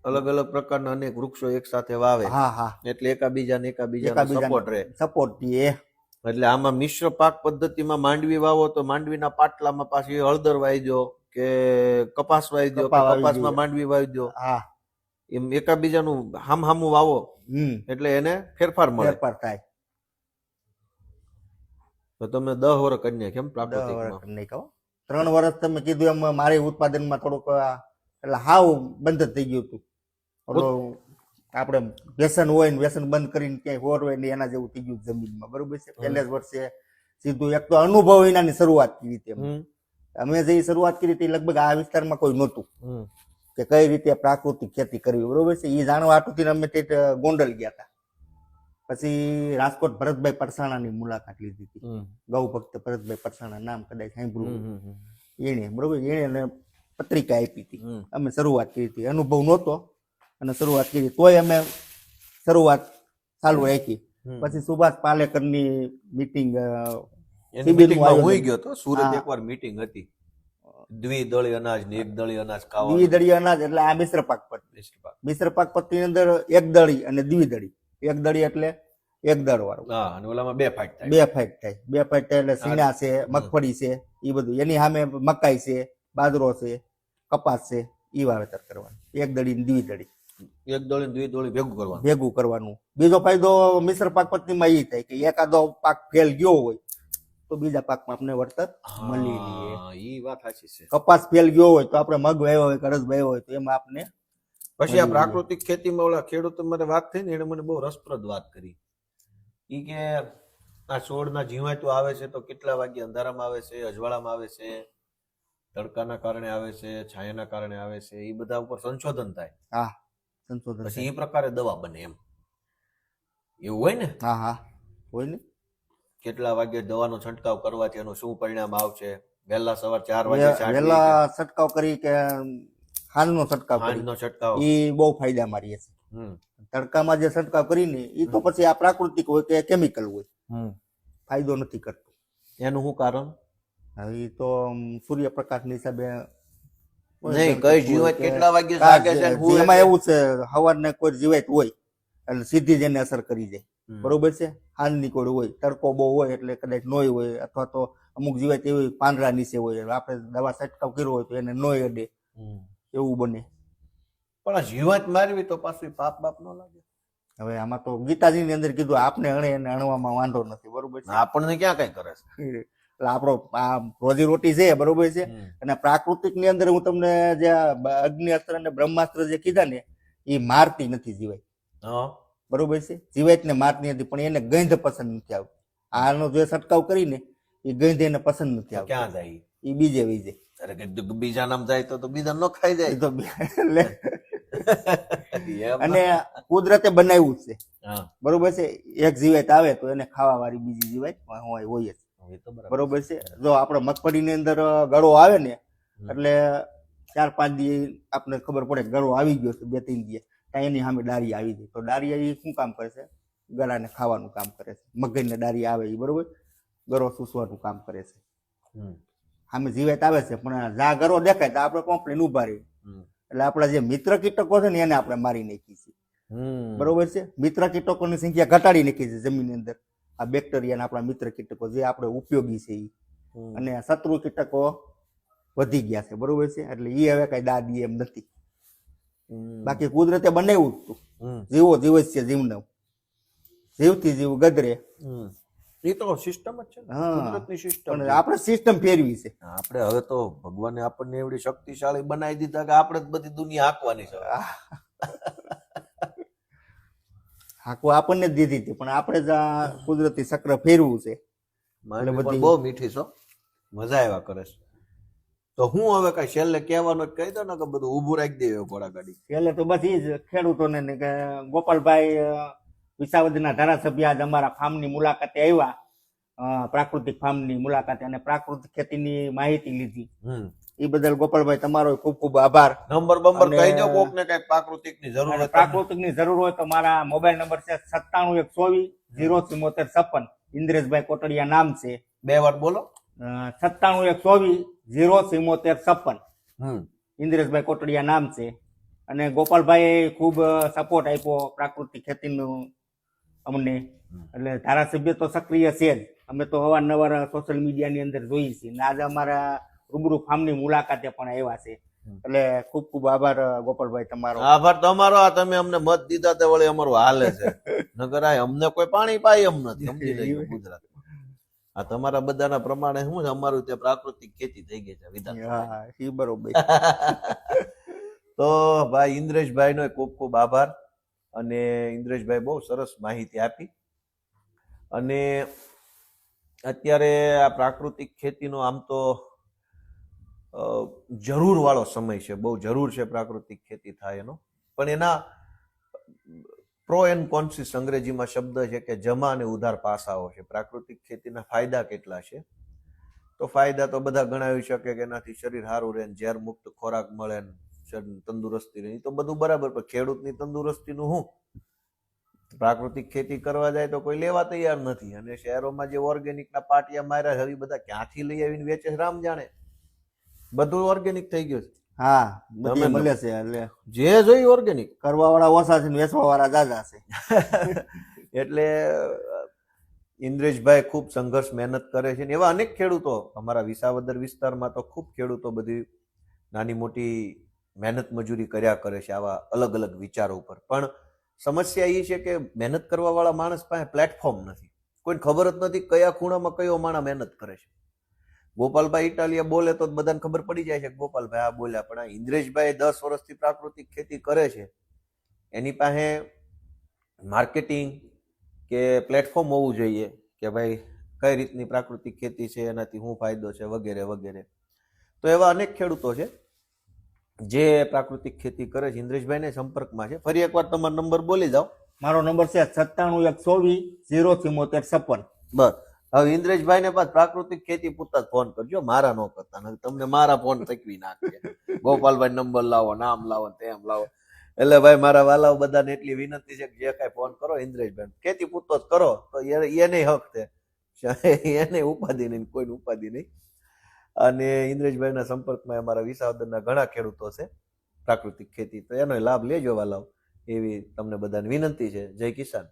અલગ અલગ પ્રકારના અનેક વૃક્ષો એક સાથે વાવે હા હા એટલે એકાબીજાને સપોર્ટ રહે સપોર્ટ દે એટલે આમાં મિશ્ર પાક પદ્ધતિમાં માંડવી વાવો તો માંડવીના પાટલામાં પાછી હળદર વાવી દો કે કપાસ વાવી દો કપાસમાં માંડવી વાવી દો હા એમ એકાબીજાનું હામું વાવો એટલે એને ફેરફાર મળે ફેરફાર થાય તો તમે 10 વર્ષ કન્યા કેમ પ્રાકૃતિકમાં નહીં કહો 3 વર્ષ તમે કીધું એમ મારે ઉત્પાદનમાં થોડુંક એટલે હાવ બંધ જ થઈ ગયું હતું ઓલો આપણે વ્યસન હોય ને વ્યસન બંધ કરીને ક્યાંય હોર હોય ને એના જેવું થઈ ગયું જમીનમાં બરોબર છે પહેલા જ વર્ષે સીધું એક તો અનુભવ વિનાની શરૂઆત કરી હતી અમે જે શરૂઆત કરી હતી લગભગ આ વિસ્તારમાં કોઈ નહોતું કે કઈ રીતે પ્રાકૃતિક ખેતી કરવી બરોબર છે એ જાણવા હાટુથી અમે તે ગોંડલ ગયા હતા પછી રાજકોટ ભરતભાઈ પરસાણાની મુલાકાત લીધી હતી ગૌ ભક્ત ભરતભાઈ પરસાણા નામ કદાચ સાંભળ્યું એને બરોબર એને પત્રિકા આપી હતી અમે શરૂઆત કરી હતી અનુભવ નહોતો અને શરૂઆત કરી તોય અમે શરૂઆત ચાલુ રાખી પછી સુભાષ પાલેકરની મીટિંગ હોઈ ગયો તો સુરત એકવાર મીટિંગ હતી દ્વિદળી અનાજ ને એક દળી અનાજ ખાવા દ્વિદળી અનાજ એટલે આ મિશ્ર પાક પદ્ધતિ ની અંદર એક દળી અને દ્વિદળી એક દળી એટલે એક દળ વાળું અને ઓલામાં બે ફાઈટ થાય બે ફાઈટ થાય એટલે સીણા છે મગફળી છે એ બધું એની સામે મકાઈ છે બાજરો છે કપાસ છે એ વાવેતર કરવાનું એક દળી ને દ્વિદળી એક દળી ને દ્વિદળી ભેગું કરવાનું બીજો ફાયદો મિશ્ર પાક પદ્ધતિમાં એ થાય કે એકાદો પાક ફેલ ગયો હોય તો બીજા પાકમાં આપણે વળતર મળી લઈએ ઈ વાત સાચી છે કપાસ ફેલ ગયો હોય તો આપણે મગ વાવ્યો હોય અડદ વાવ્યો હોય તો એમાં આપણે પછી આ પ્રાકૃતિક ખેતીમાં ઓલા ખેડૂતો મારે વાત થઈ ને એને મને બહુ રસપ્રદ વાત કરી ઈ કે આ છોડના જીવાતું આવે છે તો કેટલા વાગે અંધારામાં આવે છે અજવાળામાં આવે છે તડકાના કારણે આવે છે છાયાના કારણે આવે છે એ બધા ઉપર સંશોધન થાય હા સંશોધન પછી એ પ્રકારે દવા બને એમ એવું હોય ને હા હોય ને કેટલા વાગે દવાનો છંટકાવ કરવાથી એનું શું પરિણામ આવશે વહેલા સવાર 4 વાગે વહેલા છંટકાવ કરી કે હાલનો છંટકાવ એ બહુ ફાયદા મારી છે તડકામાં જે છંટકાવ કરીને એ તો પછી આ પ્રાકૃતિક હોય કે કેમિકલ હોય ફાયદો નથી કરતો એનું શું કારણ એ તો સૂર્યપ્રકાશની હિસાબે નહીં કઈ જીવાત કેટલા વાગે જાગે છે એમાં એવું છે સવારને કોઈ જીવાત હોય એટલે સીધી જ એને અસર કરી જાય બરોબર છે હાલની કોઈ હોય તડકો બહુ હોય એટલે કદાચ નોય હોય અથવા તો અમુક જીવાત એવી પાંદડા નીચે હોય આપણે દવા છંટકાવ કર્યો હોય તો એને નોય અડે એવું બને પણ આ જીવાત મારવી તો પાછું પાપ બાપ ન લાગે હવે આમાં તો ગીતાજી ની અંદર કીધું આપણે અણે એને અણવામાં વાંધો નથી બરોબર છે આપણને ક્યાં કઈ કરે છે એટલે આપણો આ રોજી રોટી છે બરોબર છે અને પ્રાકૃતિક ની અંદર હું તમને જે અગ્નિઅસ્ત્ર અને બ્રહ્માસ્ત્ર જે કીધા ને એ મારતી નથી જીવાત બરોબર છે જીવાત ને મારતી નથી પણ એને ગંધ પસંદ નથી આવતી આનો જે છંટકાવ કરીને એ ગંધ એને પસંદ નથી આવતી ક્યાં જાય એ બીજે વહી જાય અરે કે બીજા નામ જાય તો બીજા ન ખાઈ જાય તો અને કુદરતે બનાવ્યું છે બરોબર છે એક જીવાત આવે તો એને ખાવા વાળી બીજી જીવાત હોય જ બરોબર છે જો આપણે મગફળી ની અંદર ગળો આવે ને એટલે 4-5 દી આપણે ખબર પડે ગળો આવી ગયો છે 2-3 દી ત્યાં એની સામે ડારી આવી જાય તો ડારિયા એ શું કામ કરે છે ગળાને ખાવાનું કામ કરે છે મગજને ડારી આવે એ બરોબર ગળો ચૂસવાનું કામ કરે છે સામે જીવાત આવે છે પણ જા ગળો દેખાય તો આપણે કોમ્પ્લેન ઉભા રહીએ એટલે આપણા જે મિત્ર કીટકો છે ને એને આપણે મારી નાખી છે બરોબર છે મિત્ર કીટકોની સંખ્યા ઘટાડી નાખી છે જમીનની અંદર આ બેક્ટેરિયા આપણા મિત્ર કીટકો જે આપણે ઉપયોગી છે એ અને શત્રુ કીટકો વધી ગયા છે બરોબર છે એટલે એ હવે કઈ દાદી એમ નથી બાકી કુદરતે બનાવ્યું જ હતું જીવો જીવ જ છે જીવનો જીવથી જીવ ગદરે એ તો સિસ્ટમ જ છે ને, કુદરતની સિસ્ટમ પણ છે. આપણે સિસ્ટમ ફેરવી છે આપણે હવે તો ભગવાને આપણને એવડી શક્તિશાળી બનાવી દીધા કે આપણે જ બધી દુનિયા હાંકવાની છે હવે. હાકવા આપણને જ દીધી હતી પણ આપણે જ આ કુદરતી ચક્ર ફેરવું છે મારી બધી- પણ બહુ મીઠી છો, મજા આવ્યા કરે છે. તો હું હવે કઈ છેલ્લે કહેવાનું જ કહી દો ને કે બધું ઊભું રાખી દે ઘોડાગાડી. એટલે તો બસ એ જ ખેડૂતોને ને કે ગોપાલભાઈ વિસાવદરના ધારાસભ્ય આજ અમારા ફાર્મની મુલાકાતે આવ્યા પ્રાકૃતિક ફાર્મની મુલાકાતે અને પ્રાકૃતિક ખેતીની માહિતી લીધી એ બદલ ગોપાલભાઈ તમારો ખૂબ ખૂબ આભાર નંબર બંબર અને- કહી દો કોક ને કઈ પ્રાકૃતિક ની જરૂર અને હોય તો. પ્રાકૃતિકની જરૂર હોય તો મારા મોબાઈલ નંબર છે 9712407456 ઇન્દ્રેશભાઈ કોટડિયા નામ છે 2 વાર બોલો. 9712407456 ઇન્દ્રેશભાઈ કોટડિયા નામ છે અને ગોપાલભાઈ ખૂબ સપોર્ટ આપ્યો પ્રાકૃતિક ખેતીનું અમને એટલે ધારાસભ્ય તો સક્રિય છે જ અમે તો અવારનવાર સોશિયલ મીડિયાની અંદર જોઈએ છીએ અને આજે અમારા રૂબરૂ ફાર્મની મુલાકાતે પણ આવ્યા છે એટલે ખૂબ ખૂબ આભાર ગોપાલભાઈ તમારો આભાર તમારો. આ તમે અમને મત દીધા તે વળી અમારું હાલે છે નગર આ અમને કોઈ પાણી પાય એમ નથી. સમજી લેજો ગુજરાત આ તમારા બધાના પ્રમાણે શું છે અમારું ત્યાં પ્રાકૃતિક ખેતી થઈ ગઈ છે વિધાન. હા એ બરોબર તો ભાઈ ઇન્દ્રેશભાઈ નો ખૂબ ખૂબ આભાર અને ઇન્દ્રેશભાઈ બહુ સરસ માહિતી આપી અને અત્યારે આ પ્રાકૃતિક ખેતીનો આમ તો જરૂર વાળો સમય છે, બહુ જરૂર છે પ્રાકૃતિક ખેતી થાય એનો, પણ એના પ્રો એન્ડ કોન્સિસ અંગ્રેજીમાં શબ્દ છે કે જમા અને ઉધાર પાસાઓ છે. પ્રાકૃતિક ખેતીના ફાયદા કેટલા છે તો ફાયદા તો બધા ગણાવી શકે કે એનાથી શરીર સારું રહે ને ઝેર મુક્ત ખોરાક મળે ને તંદુરસ્તી રહે, તો બધું બરાબર, પણ ખેડૂતની તંદુરસ્તીનું શું? પ્રાકૃતિક ખેતી કરવા જાય તો કોઈ લેવા તૈયાર નથી અને શહેરોમાં જે ઓર્ગેનિક ના પાટિયા માર્યા હવે બધા ક્યાંથી લઈ આવીને વેચે છે રામ જાણે. બધું ઓર્ગેનિક થઈ ગયું છે. હા બધે તમે મળે છે એટલે જે જોઈ ઓર્ગેનિક. કરવા વાળા ઓછા છે ને વેચવા વાળા જાજા છે એટલે ઇન્દ્રેશભાઈ ખૂબ સંઘર્ષ મહેનત કરે છે ને એવા અનેક ખેડૂતો અમારા વિસાવદર વિસ્તારમાં તો ખૂબ ખેડૂતો બધી નાની મોટી મહેનત મજૂરી કર્યા કરે છે આવા અલગ અલગ વિચારો ઉપર. પણ સમસ્યા એ છે કે મહેનત કરવા વાળા માણસ પાસે પ્લેટફોર્મ નથી, કોઈને ખબર જ નથી કયા ખૂણામાં કયો માણસ મહેનત કરે છે. ગોપાલભાઈ ઇટાલિયા બોલે તો બધાને ખબર પડી જાય છે કે ગોપાલભાઈ આ બોલ્યા, પણ આ ઇન્દ્રેશભાઈ 10 વર્ષથી પ્રાકૃતિક ખેતી કરે છે, એની પાસે માર્કેટિંગ કે પ્લેટફોર્મ હોવું જોઈએ કે ભાઈ કઈ રીતની પ્રાકૃતિક ખેતી છે, એનાથી શું ફાયદો છે વગેરે વગેરે. તો એવા અનેક ખેડૂતો છે જે પ્રાકૃતિક ખેતી કરે છે. ઇન્દ્રેશભાઈને સંપર્કમાં છે. ફરી એકવાર તમારો નંબર બોલી જાઓ. મારો નંબર છે 9712407456 બસ હવે ઇન્દ્રેશભાઈને પાછ પ્રાકૃતિક ખેતી પૂરતા જ ફોન કરજો, મારા નો કરતા, નહીં તમને મારા ફોન થકવી નાખે. ગોપાલભાઈ નંબર લાવો, નામ લાવો, તેમ લાવો. એટલે ભાઈ મારા વાલાઓ બધાને એટલી વિનંતી છે કે જે કાંઈ ફોન કરો ઇન્દ્રેશભાઈ ખેતી પૂરતો જ કરો તો એને હક છે, એને ઉપાધિ નહીં, કોઈને ઉપાધિ નહીં. અને ઇન્દ્રેશભાઈના સંપર્કમાં અમારા વિસાવદરના ઘણા ખેડૂતો છે પ્રાકૃતિક ખેતી, તો એનો લાભ લેજો વાલાઓ એવી તમને બધાને વિનંતી છે. જય કિસાન.